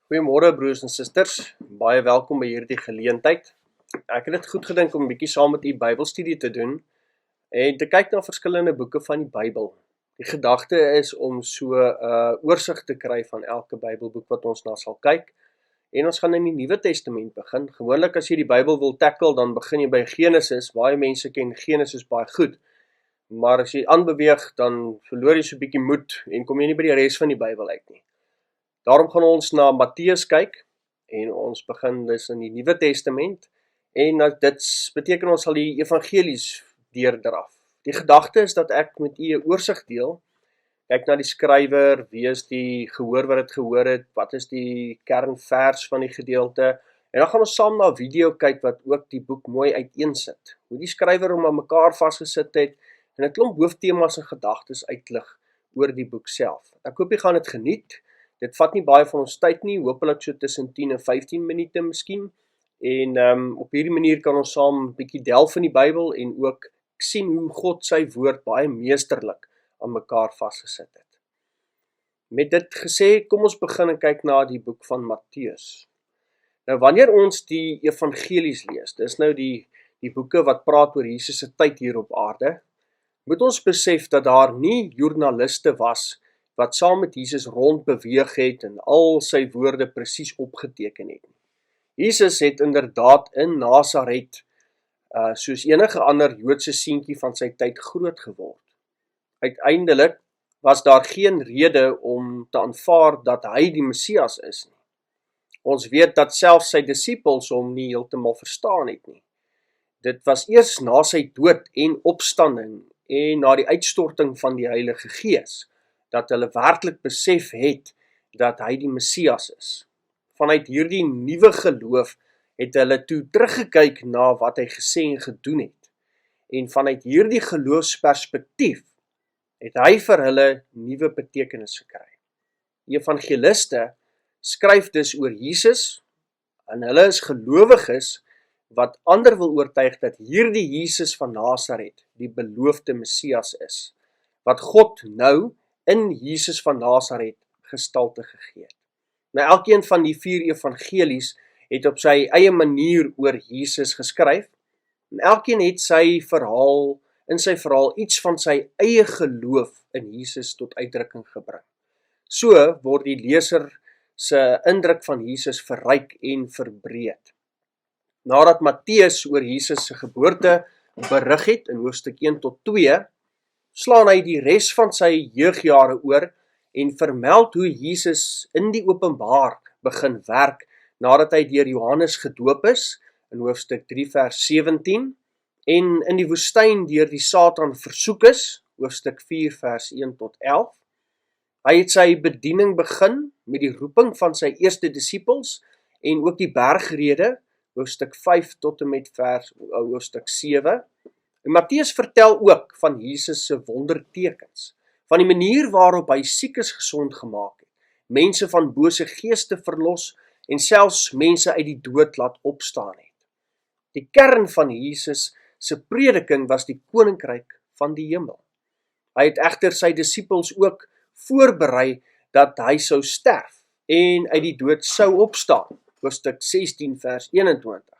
Goeiemôre broers en susters, baie welkom by hierdie geleentheid. Ek het dit goed gedink om 'n bietjie saam met u Bybelstudie te doen en te kyk na verskillende boeke van die Bybel. Die gedagte is om so 'n oorsig te kry van elke Bybelboek wat ons na sal kyk. En ons gaan in die Nuwe Testament begin. Gewoonlik as jy die Bybel wil tackle, dan begin jy by Genesis. Baie mense ken Genesis baie goed. Maar as jy aanbeweeg, dan verloor jy so 'n bietjie moed en kom jy nie by die res van die Bybel uit nie. Daarom gaan ons na Matteus kyk en ons begin dus in die Nuwe Testament en dit beteken ons sal die evangelies deurdraf. Die gedagte is dat ek met u 'n oorsig deel, kyk na die skrywer, wie is die gehoor wat dit gehoor het, wat is die kernvers van die gedeelte en dan gaan ons saam na 'n video kyk wat ook die boek mooi uiteensit. Hoe die skrywer hom aan mekaar vasgesit het en 'n klomp hooftemas en gedagtes uitlig oor die boek self. Ek hoop jy gaan dit geniet. Dit vat nie baie van ons tyd nie, hopelik so tussen 10 en 15 minute miskien. En op hierdie manier kan ons saam 'n bietjie delf in die Bybel en ook sien hoe God sy woord baie meesterlik aan mekaar vasgesit het. Met dit gesê, kom ons begin en kyk na die boek van Matteus. Nou wanneer ons die evangelies lees, dis nou die boeke wat praat oor Jesus se tyd hier op aarde, moet ons besef dat daar nie joernaliste was wat saam met Jesus rondbeweeg het en al sy woorde presies opgeteken het. Jesus het inderdaad in Nasaret, soos enige ander Joodse seentjie van sy tyd groot geword. Uiteindelik was daar geen rede om te aanvaar dat hy die Messias is nie. Ons weet dat selfs sy disippels hom nie heeltemal verstaan het nie. Dit was eers na sy dood en opstanding en na die uitstorting van die Heilige Gees dat hulle werklik besef het dat hy die Messias is. Vanuit hierdie nuwe geloof het hulle toe teruggekyk na wat hy gesê en gedoen het. En vanuit hierdie geloofsperspektief het hy vir hulle nuwe betekenis gekry. Die evangeliste skryf dus oor Jesus en hulle is gelowiges wat ander wil oortuig dat hierdie Jesus van Nasaret die beloofde Messias is, wat God nou in Jesus van Nasaret gestalte gegee het. Nou elkeen van die 4 evangelies het op sy eie manier oor Jesus geskryf en elkeen het in sy verhaal iets van sy eie geloof in Jesus tot uitdrukking gebring. So word die leser se indruk van Jesus verryk en verbreed. Nadat Matteus oor Jesus se geboorte berig het in hoofstuk 1 tot 2, slaan hy die res van sy jeugjare oor en vermeld hoe Jesus in die openbaar begin werk nadat hy deur Johannes gedoop is in hoofstuk 3 vers 17 en in die woestyn deur die Satan versoek is, hoofstuk 4 vers 1 tot 11. Hy het sy bediening begin met die roeping van sy eerste disippels en ook die bergrede, hoofstuk 5 tot en met hoofstuk 7. En Matteus vertel ook van Jesus se wondertekens, van die manier waarop hy siekes gesond gemaak het, mense van bose geeste verlos en selfs mense uit die dood laat opstaan het. Die kern van Jesus se prediking was die koninkryk van die hemel. Hy het egter sy disippels ook voorberei dat hy sou sterf en uit die dood sou opstaan, hoofstuk 16 vers 21.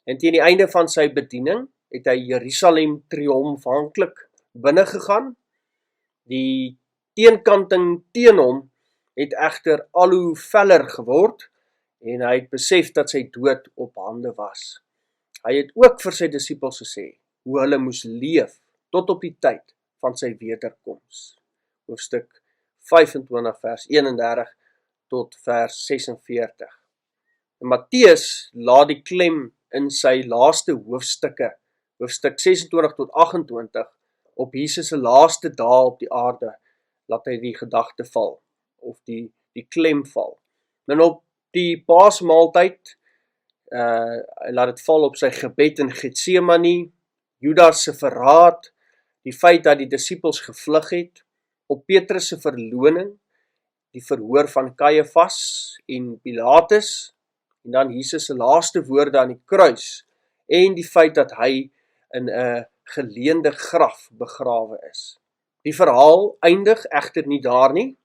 En teen die einde van sy bediening het hy Jerusalem triomfantlik binnegegaan. Die teenkanting teen hom het egter al hoe feller geword en hy het besef dat sy dood op hande was. Hy het ook vir sy disippels gesê hoe hulle moes leef tot op die tyd van sy wederkoms. Hoofstuk 25 vers 31 tot vers 46. En Matteus laat die klem in sy laaste hoofstukke, hoofstuk 26 tot 28, op Jesus se laaste dae op die aarde, laat hy die gedagte val, of die klem val. En op die paasmaaltyd, hy laat dit val op sy gebed in Getsemane, Judas se verraad, die feit dat die disippels gevlug het, op Petrus se verloning, die verhoor van Kajafas en Pilatus, en dan Jesus se laaste woorde aan die kruis, en die feit dat hy in 'n geleende graf begrawe is. Die verhaal eindig egter nie daar nie,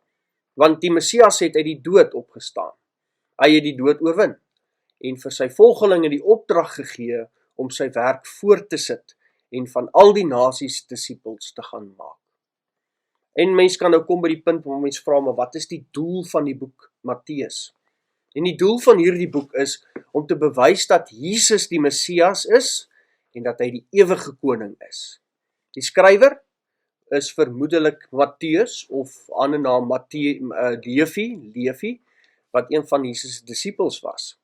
want die Messias het uit die dood opgestaan. Hy het die dood oorwin en vir sy volgelinge die opdrag gegee om sy werk voort te sit en van al die nasies disippels te gaan maak. En mens kan nou kom by die punt waar mens vra, maar wat is die doel van die boek Matteus? En die doel van hierdie boek is om te bewys dat Jesus die Messias is en dat hy die ewige koning is. Die skrywer is vermoedelik Matteus of ander naam Levi, wat een van Jesus' disippels was.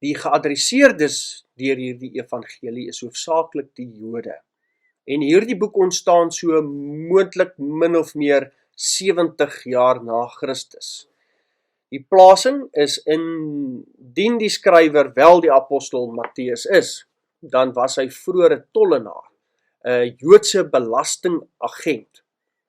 Die geadresseerdes deur hierdie evangelie is hoofsaaklik die Jode. En hierdie boek ontstaan so moontlik min of meer 70 jaar na Christus. Die plasing is indien die skrywer wel die apostel Matteus is, dan was hy vroeër 'n tollenaar, 'n Joodse belastingagent.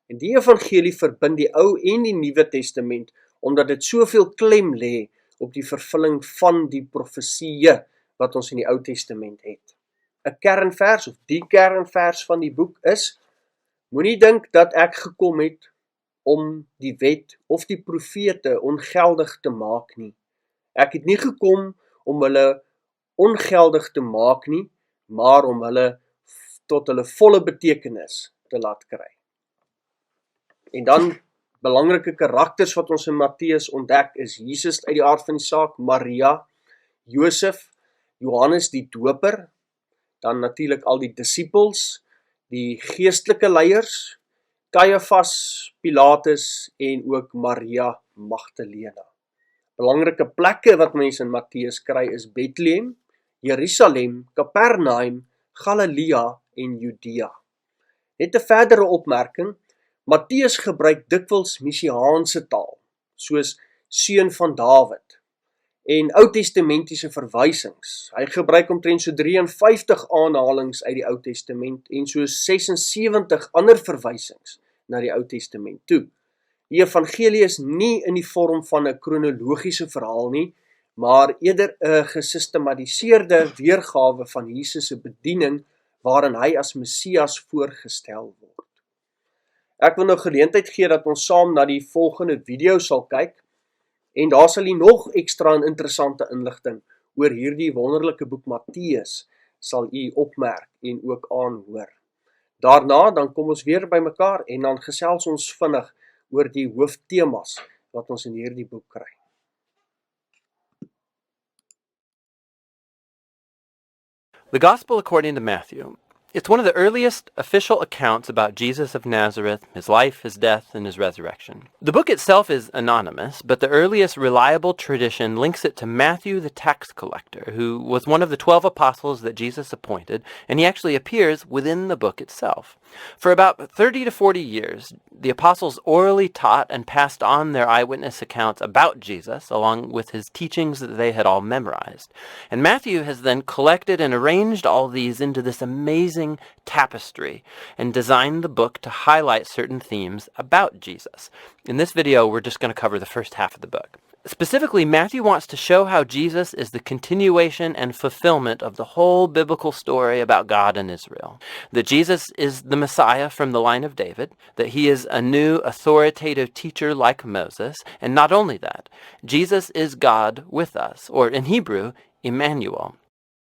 En die evangelie verbind die Ou en die Nuwe Testament omdat dit soveel klem lê op die vervulling van die profesieë wat ons in die Ou Testament het. 'n Kernvers of die kernvers van die boek is: moenie dink dat ek gekom het om die wet of die profete ongeldig te maak nie. Ek het nie gekom om hulle ongeldig te maak nie, maar om hulle tot hulle volle betekenis te laat kry. En dan belangrike karakters wat ons in Matteus ontdek is Jesus uit die aard van die saak, Maria, Josef, Johannes die Doper, dan natuurlik al die disippels, die geestelike leiers, Caiaphas, Pilatus en ook Maria Magdalena. Belangrike plekke wat mense in Matteus kry is Bethlehem, Jerusalem, Kapernaum, Galilea en Judea. Net 'n verdere opmerking, Matteus gebruik dikwels messiaanse taal, soos seun van Dawid, en Ou-testamentiese verwysings. Hy gebruik omtrent so 53 aanhalings uit die Ou Testament en so 76 ander verwysings na die Ou Testament toe. Die evangelie is nie in die vorm van 'n kronologiese verhaal nie, maar eerder 'n gesistematiseerde weergawe van Jesus se bediening waarin hy as Messias voorgestel word. Ek wil nou geleentheid gee dat ons saam na die volgende video sal kyk en daar sal jy nog ekstra en interessante inligting oor hierdie wonderlike boek Matteus sal jy opmerk en ook aanhoor. Daarna dan kom ons weer by mekaar en dan gesels ons vinnig oor die hooftemas wat ons in hierdie boek kry. The Gospel according to Matthew. It's one of the earliest official accounts about Jesus of Nazareth, his life, his death, and his resurrection. The book itself is anonymous, but the earliest reliable tradition links it to Matthew the tax collector, who was one of the 12 apostles that Jesus appointed, and he actually appears within the book itself. For about 30 to 40 years, the apostles orally taught and passed on their eyewitness accounts about Jesus, along with his teachings that they had all memorized. And Matthew has then collected and arranged all these into this amazing tapestry and designed the book to highlight certain themes about Jesus. In this video, we're just going to cover the first half of the book. Specifically, Matthew wants to show how Jesus is the continuation and fulfillment of the whole biblical story about God and Israel. That Jesus is the Messiah from the line of David, that he is a new authoritative teacher like Moses, and not only that, Jesus is God with us, or in Hebrew, Emmanuel.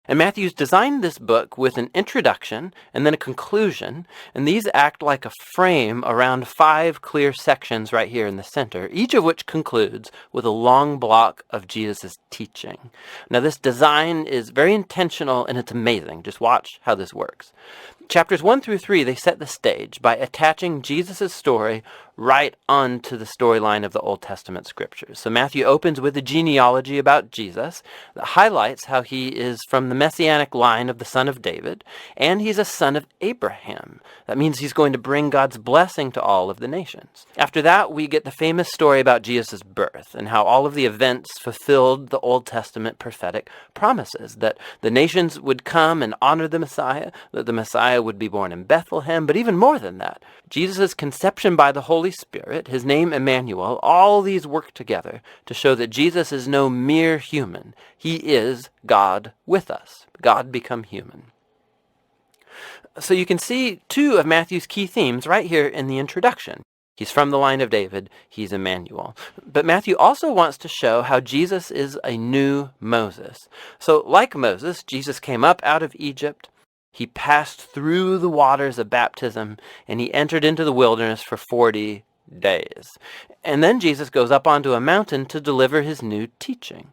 And Matthew's designed this book with an introduction and then a conclusion, and these act like a frame around 5 clear sections right here in the center, each of which concludes with a long block of Jesus' teaching. Now this design is very intentional and it's amazing. Just watch how this works. Chapters 1 through 3, they set the stage by attaching Jesus' story right onto the storyline of the Old Testament scriptures. So Matthew opens with a genealogy about Jesus that highlights how he is from the messianic line of the son of David, and he's a son of Abraham. That means he's going to bring God's blessing to all of the nations. After that, we get the famous story about Jesus' birth and how all of the events fulfilled the Old Testament prophetic promises, that the nations would come and honor the Messiah, that the Messiah would be born in Bethlehem, but even more than that, Jesus' conception by the Holy Spirit, his name Emmanuel, all these work together to show that Jesus is no mere human. He is God with us, God become human. So you can see 2 of Matthew's key themes right here in the introduction. He's from the line of David. He's Emmanuel. But Matthew also wants to show how Jesus is a new Moses. So like Moses, Jesus came up out of Egypt. He passed through the waters of baptism, and he entered into the wilderness for 40 days. And then Jesus goes up onto a mountain to deliver his new teaching.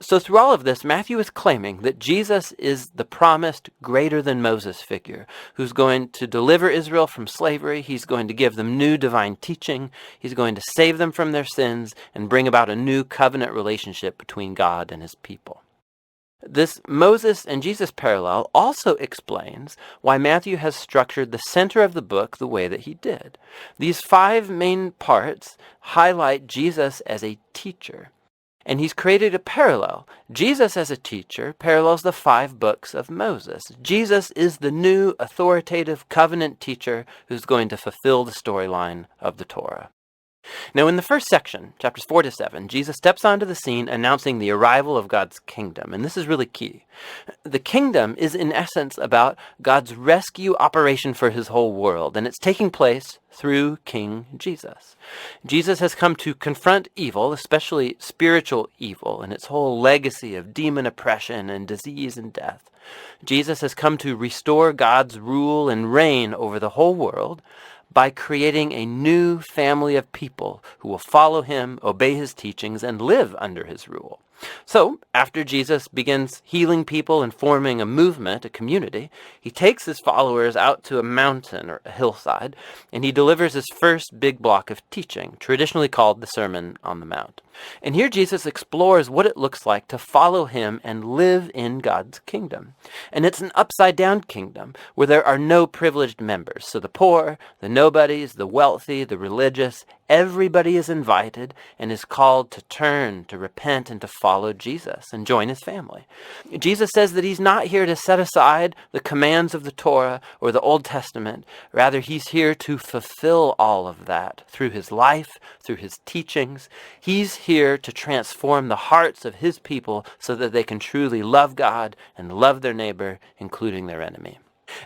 So through all of this, Matthew is claiming that Jesus is the promised greater than Moses figure who's going to deliver Israel from slavery. He's going to give them new divine teaching. He's going to save them from their sins and bring about a new covenant relationship between God and his people. This Moses and Jesus parallel also explains why Matthew has structured the center of the book the way that he did. These 5 main parts highlight Jesus as a teacher. And he's created a parallel. Jesus as a teacher parallels the 5 books of Moses. Jesus is the new authoritative covenant teacher who's going to fulfill the storyline of the Torah. Now, in the first section, chapters 4 to 7, Jesus steps onto the scene announcing the arrival of God's kingdom. And this is really key. The kingdom is, in essence, about God's rescue operation for his whole world. And it's taking place through King Jesus. Jesus has come to confront evil, especially spiritual evil, and its whole legacy of demon oppression and disease and death. Jesus has come to restore God's rule and reign over the whole world by creating a new family of people who will follow him, obey his teachings, and live under his rule. So, after Jesus begins healing people and forming a movement, a community, he takes his followers out to a mountain or a hillside, and he delivers his first big block of teaching, traditionally called the Sermon on the Mount. And here Jesus explores what it looks like to follow him and live in God's kingdom. And it's an upside-down kingdom where there are no privileged members. So the poor, the nobodies, the wealthy, the religious, everybody is invited and is called to turn, to repent, and to follow Jesus and join his family. Jesus says that he's not here to set aside the commands of the Torah or the Old Testament. Rather, he's here to fulfill all of that through his life, through his teachings. He's here to transform the hearts of his people so that they can truly love God and love their neighbor, including their enemy.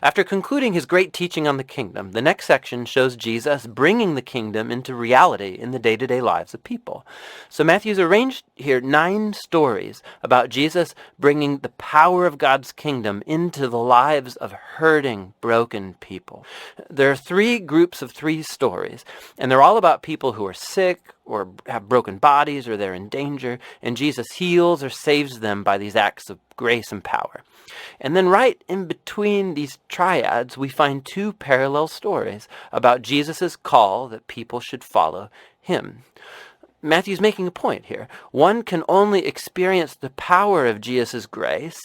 After concluding his great teaching on the kingdom, the next section shows Jesus bringing the kingdom into reality in the day-to-day lives of people. So Matthew's arranged here 9 stories about Jesus bringing the power of God's kingdom into the lives of hurting, broken people. There are 3 groups of 3 stories, and they're all about people who are sick or have broken bodies or they're in danger, and Jesus heals or saves them by these acts of grace and power. And then right in between these triads, we find 2 parallel stories about Jesus' call that people should follow him. Matthew's making a point here. One can only experience the power of Jesus' grace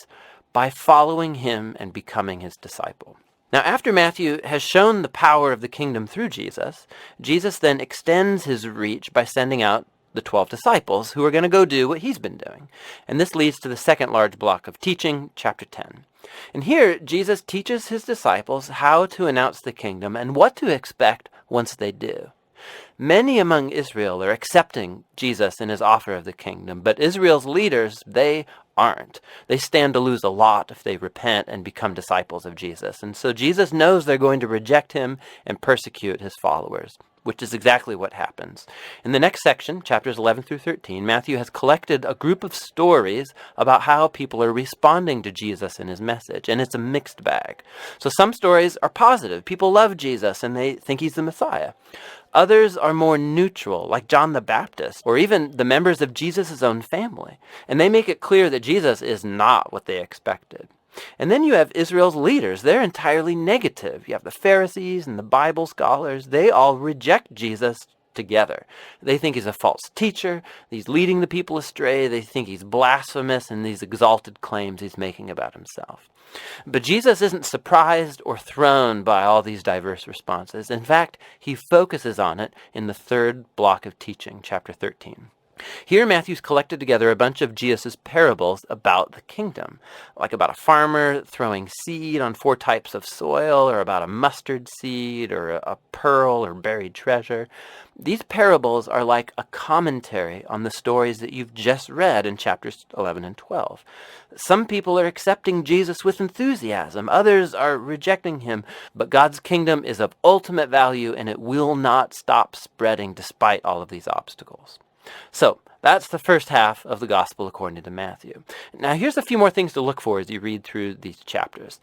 by following him and becoming his disciple. Now, after Matthew has shown the power of the kingdom through Jesus, Jesus then extends his reach by sending out the 12 disciples who are going to go do what he's been doing. And this leads to the second large block of teaching, chapter 10. And here, Jesus teaches his disciples how to announce the kingdom and what to expect once they do. Many among Israel are accepting Jesus in his offer of the kingdom, but Israel's leaders, they aren't. They stand to lose a lot if they repent and become disciples of Jesus. And so Jesus knows they're going to reject him and persecute his followers, which is exactly what happens. In the next section, chapters 11 through 13, Matthew has collected a group of stories about how people are responding to Jesus and his message, and it's a mixed bag. So some stories are positive. People love Jesus and they think he's the Messiah. Others are more neutral, like John the Baptist, or even the members of Jesus' own family. And they make it clear that Jesus is not what they expected. And then you have Israel's leaders. They're entirely negative. You have the Pharisees and the Bible scholars. They all reject Jesus together. They think he's a false teacher. He's leading the people astray. They think he's blasphemous in these exalted claims he's making about himself. But Jesus isn't surprised or thrown by all these diverse responses. In fact, he focuses on it in the third block of teaching, chapter 13. Here, Matthew's collected together a bunch of Jesus' parables about the kingdom, like about a farmer throwing seed on 4 types of soil, or about a mustard seed, or a pearl or buried treasure. These parables are like a commentary on the stories that you've just read in chapters 11 and 12. Some people are accepting Jesus with enthusiasm, others are rejecting him, but God's kingdom is of ultimate value and it will not stop spreading despite all of these obstacles. So, that's the first half of the Gospel according to Matthew. Now, here's a few more things to look for as you read through these chapters.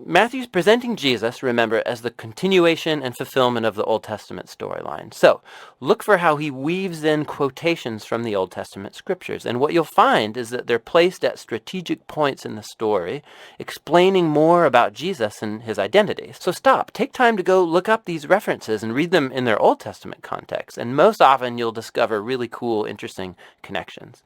Matthew's presenting Jesus, remember, as the continuation and fulfillment of the Old Testament storyline. So, look for how he weaves in quotations from the Old Testament scriptures. And what you'll find is that they're placed at strategic points in the story, explaining more about Jesus and his identity. So stop, take time to go look up these references and read them in their Old Testament context. And most often you'll discover really cool, interesting connections.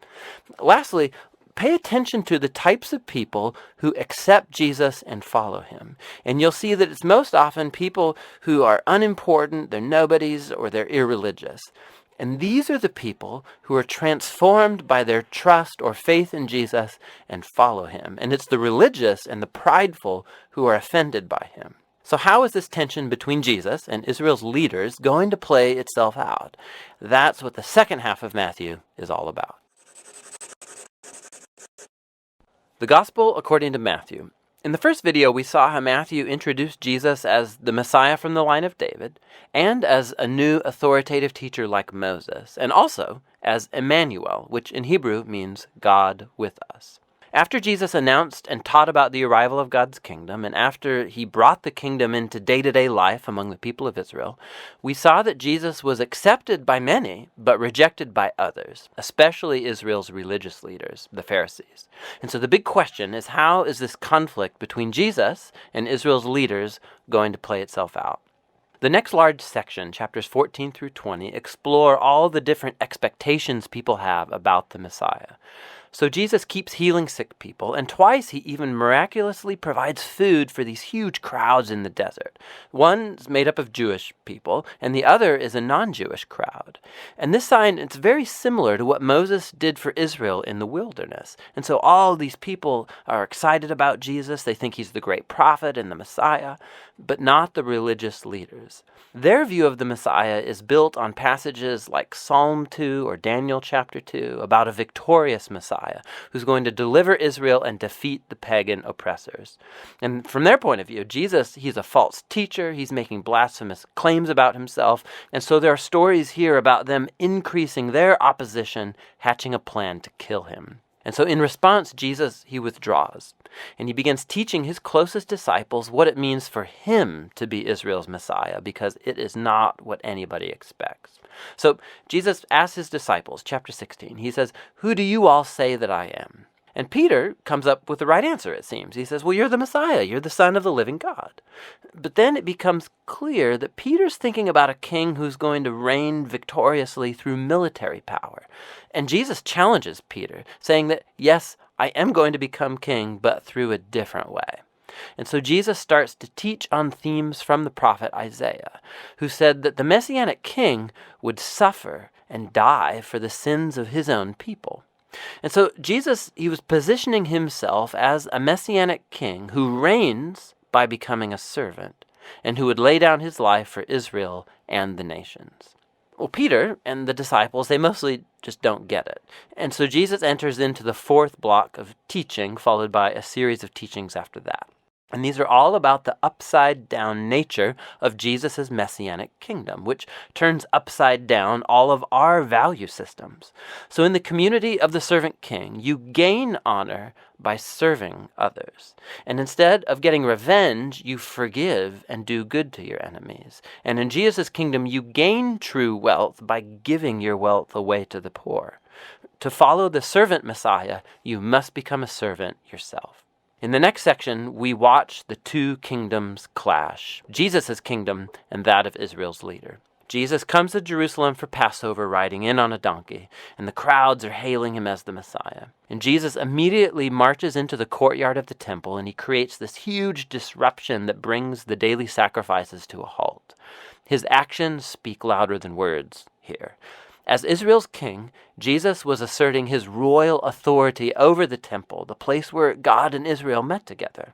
Lastly, pay attention to the types of people who accept Jesus and follow him. And you'll see that it's most often people who are unimportant, they're nobodies, or they're irreligious. And these are the people who are transformed by their trust or faith in Jesus and follow him. And it's the religious and the prideful who are offended by him. So how is this tension between Jesus and Israel's leaders going to play itself out? That's what the second half of Matthew is all about. The Gospel according to Matthew. In the first video, we saw how Matthew introduced Jesus as the Messiah from the line of David, and as a new authoritative teacher like Moses, and also as Emmanuel, which in Hebrew means God with us. After Jesus announced and taught about the arrival of God's kingdom, and after he brought the kingdom into day-to-day life among the people of Israel, we saw that Jesus was accepted by many, but rejected by others, especially Israel's religious leaders, the Pharisees. And so the big question is, how is this conflict between Jesus and Israel's leaders going to play itself out? The next large section, chapters 14 through 20, explore all the different expectations people have about the Messiah. So Jesus keeps healing sick people, and twice he even miraculously provides food for these huge crowds in the desert. One's made up of Jewish people, and the other is a non-Jewish crowd. And this sign, it's very similar to what Moses did for Israel in the wilderness. And so all these people are excited about Jesus. They think he's the great prophet and the Messiah, but not the religious leaders. Their view of the Messiah is built on passages like Psalm 2 or Daniel chapter 2 about a victorious Messiah who's going to deliver Israel and defeat the pagan oppressors. And from their point of view, Jesus, he's a false teacher. He's making blasphemous claims about himself. And so there are stories here about them increasing their opposition, hatching a plan to kill him. And so in response, Jesus, he withdraws, and he begins teaching his closest disciples what it means for him to be Israel's Messiah, because it is not what anybody expects. So Jesus asks his disciples, chapter 16, he says, "Who do you all say that I am?" And Peter comes up with the right answer, it seems. He says, "Well, you're the Messiah. You're the Son of the living God." But then it becomes clear that Peter's thinking about a king who's going to reign victoriously through military power. And Jesus challenges Peter, saying that, yes, I am going to become king, but through a different way. And so Jesus starts to teach on themes from the prophet Isaiah, who said that the Messianic king would suffer and die for the sins of his own people. And so Jesus, he was positioning himself as a Messianic king who reigns by becoming a servant, and who would lay down his life for Israel and the nations. Well, Peter and the disciples, they mostly just don't get it. And so Jesus enters into the fourth block of teaching, followed by a series of teachings after that. And these are all about the upside-down nature of Jesus' messianic kingdom, which turns upside down all of our value systems. So in the community of the servant king, you gain honor by serving others. And instead of getting revenge, you forgive and do good to your enemies. And in Jesus' kingdom, you gain true wealth by giving your wealth away to the poor. To follow the servant Messiah, you must become a servant yourself. In the next section, we watch the two kingdoms clash, Jesus' kingdom and that of Israel's leader. Jesus comes to Jerusalem for Passover riding in on a donkey, and the crowds are hailing him as the Messiah. And Jesus immediately marches into the courtyard of the temple, and he creates this huge disruption that brings the daily sacrifices to a halt. His actions speak louder than words here. As Israel's king, Jesus was asserting his royal authority over the temple, the place where God and Israel met together.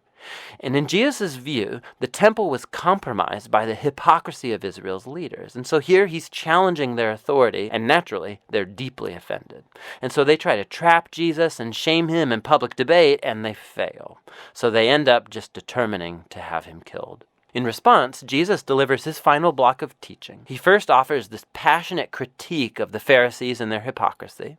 And in Jesus' view, the temple was compromised by the hypocrisy of Israel's leaders. And so here he's challenging their authority, and naturally, they're deeply offended. And so they try to trap Jesus and shame him in public debate, and they fail. So they end up just determining to have him killed. In response, Jesus delivers his final block of teaching. He first offers this passionate critique of the Pharisees and their hypocrisy,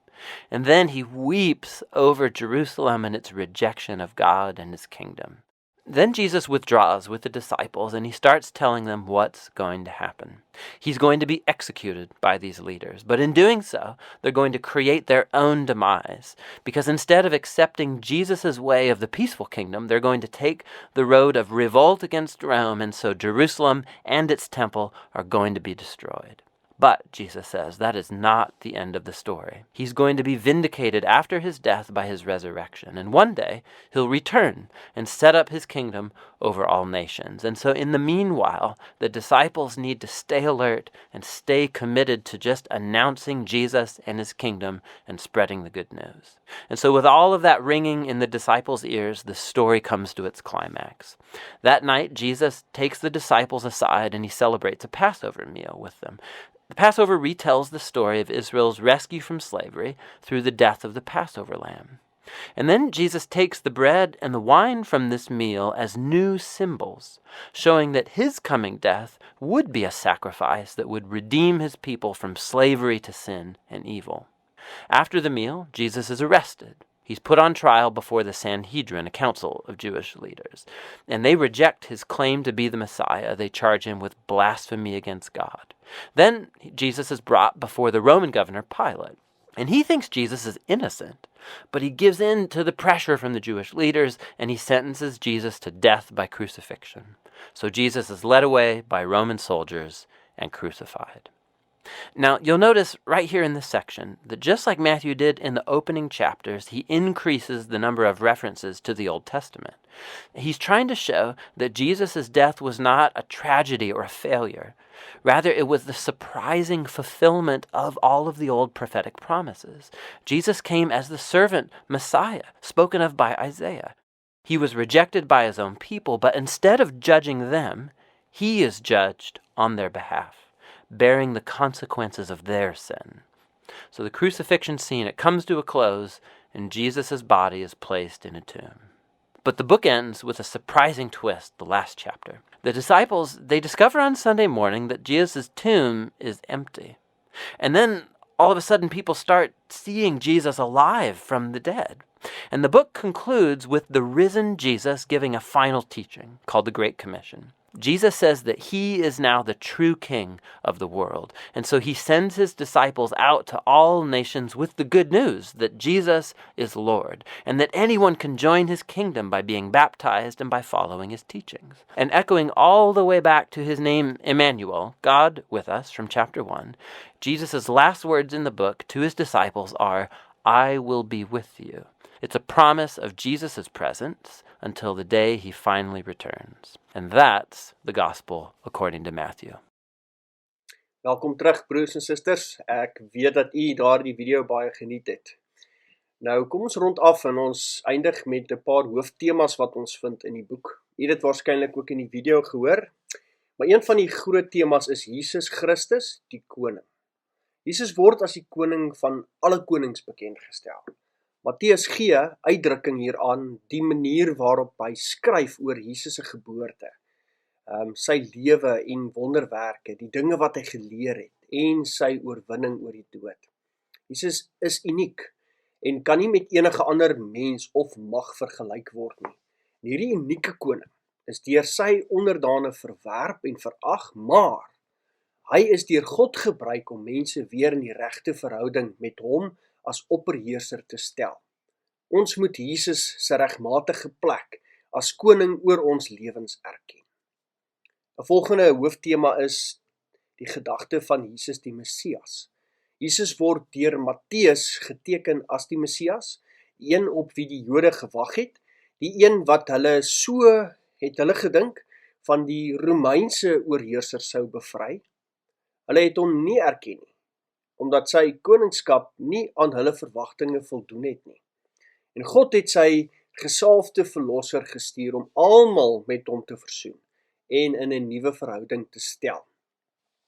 and then he weeps over Jerusalem and its rejection of God and his kingdom. Then Jesus withdraws with the disciples and he starts telling them what's going to happen. He's going to be executed by these leaders, but in doing so, they're going to create their own demise, because instead of accepting Jesus' way of the peaceful kingdom, they're going to take the road of revolt against Rome, and so Jerusalem and its temple are going to be destroyed. But, Jesus says, that is not the end of the story. He's going to be vindicated after his death by his resurrection, and one day he'll return and set up his kingdom over all nations. And so in the meanwhile, the disciples need to stay alert and stay committed to just announcing Jesus and his kingdom and spreading the good news. And so with all of that ringing in the disciples' ears, the story comes to its climax. That night, Jesus takes the disciples aside and he celebrates a Passover meal with them. The Passover retells the story of Israel's rescue from slavery through the death of the Passover lamb. And then Jesus takes the bread and the wine from this meal as new symbols, showing that his coming death would be a sacrifice that would redeem his people from slavery to sin and evil. After the meal, Jesus is arrested. He's put on trial before the Sanhedrin, a council of Jewish leaders, and they reject his claim to be the Messiah. They charge him with blasphemy against God. Then Jesus is brought before the Roman governor Pilate, and he thinks Jesus is innocent, but he gives in to the pressure from the Jewish leaders, and he sentences Jesus to death by crucifixion. So Jesus is led away by Roman soldiers and crucified. Now, you'll notice right here in this section that just like Matthew did in the opening chapters, he increases the number of references to the Old Testament. He's trying to show that Jesus' death was not a tragedy or a failure. Rather, it was the surprising fulfillment of all of the old prophetic promises. Jesus came as the servant Messiah, spoken of by Isaiah. He was rejected by his own people, but instead of judging them, he is judged on their behalf, bearing the consequences of their sin. So the crucifixion scene, it comes to a close, and Jesus' body is placed in a tomb. But the book ends with a surprising twist, the last chapter. The disciples, they discover on Sunday morning that Jesus' tomb is empty. And then all of a sudden people start seeing Jesus alive from the dead. And the book concludes with the risen Jesus giving a final teaching called the Great Commission. Jesus says that he is now the true king of the world. And so he sends his disciples out to all nations with the good news that Jesus is Lord, and that anyone can join his kingdom by being baptized and by following his teachings. And echoing all the way back to his name Emmanuel, God with us, from chapter 1, Jesus' last words in the book to his disciples are, "I will be with you." It's a promise of Jesus' presence until the day he finally returns. And that's the gospel according to Matthew. Welkom terug, broers en susters. Ek weet dat u daardie video baie geniet het. Nou, kom ons rond af en ons eindig met 'n paar hooftemas wat ons vind in die boek. U het dit waarskynlik ook in die video gehoor. Maar een van die groot temas is Jesus Christus, die koning. Jesus word as die koning van alle konings bekend gestel. Matteus gee uitdrukking hieraan die manier waarop hy skryf oor Jesus se geboorte, sy lewe en wonderwerke, die dinge wat hy geleer het en sy oorwinning oor die dood. Jesus is uniek en kan nie met enige ander mens of mag vergelyk word nie. En hierdie unieke koning is deur sy onderdane verwerp en verag, maar hy is deur God gebruik om mense weer in die regte verhouding met hom as opperheerser te stel. Ons moet Jesus se regmatige plek as koning oor ons lewens erken. 'n Volgende hooftema is die gedagte van Jesus die Messias. Jesus word deur Matteus geteken as die Messias, die een op wie die Jode gewag het, die een wat hulle het hulle gedink van die Romeinse oorheerser sou bevry. Hulle het hom nie erken nie, omdat sy koningskap nie aan hulle verwagtinge voldoen het nie. En God het sy gesalfde verlosser gestuur om almal met hom te versoen en in 'n nuwe verhouding te stel.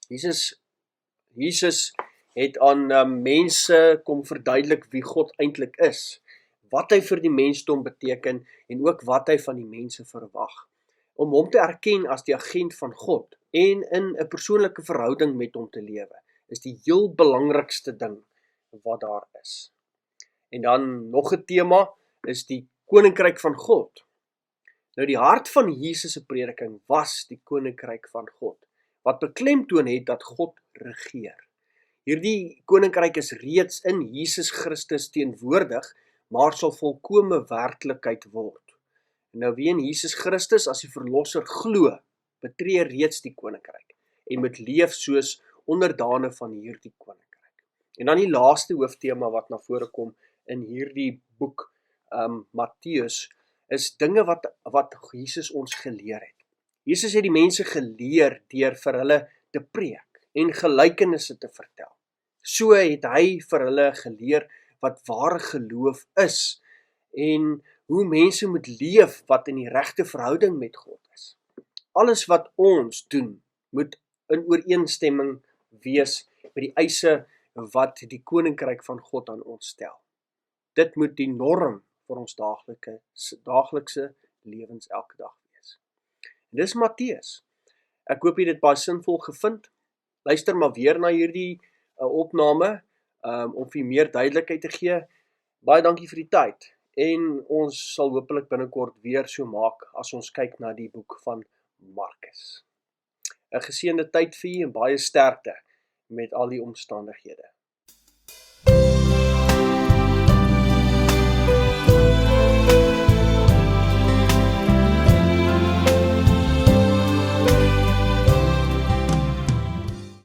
Jesus het aan mense kom verduidelik wie God eintlik is, wat hy vir die mensdom beteken en ook wat hy van die mense verwag. Om hom te erken as die agent van God en in 'n persoonlike verhouding met hom te lewe, is die heel belangrikste ding wat daar is. En dan nog 'n tema is die koninkryk van God. Nou die hart van Jesus se prediking was die koninkryk van God, wat beklemtoon het dat God regeer. Hierdie koninkryk is reeds in Jesus Christus teenwoordig, maar sal volkome werklikheid word. Nou wie in Jesus Christus as die verlosser glo, betree reeds die koninkryk en moet leef soos onderdane van hierdie koninkryk. En dan die laaste hooftema wat na vore kom in hierdie boek Matteus, is dinge wat Jesus ons geleer het. Jesus het die mense geleer deur vir hulle te preek en gelykenisse te vertel. So het hy vir hulle geleer wat ware geloof is en hoe mense moet leef wat in die regte verhouding met God is. Alles wat ons doen moet in ooreenstemming wees met die eise wat die koninkryk van God aan ons stel. Dit moet die norm vir ons daaglikse lewens elke dag wees. En dis Matteus. Ek hoop jy het dit baie sinvol gevind. Luister maar weer na hierdie opname om vir meer duidelikheid te gee. Baie dankie vir die tyd. En ons sal hopelik binnekort weer so maak as ons kyk na die boek van Markus. 'n Geseënde tyd vir u en baie sterkte met al die omstandighede.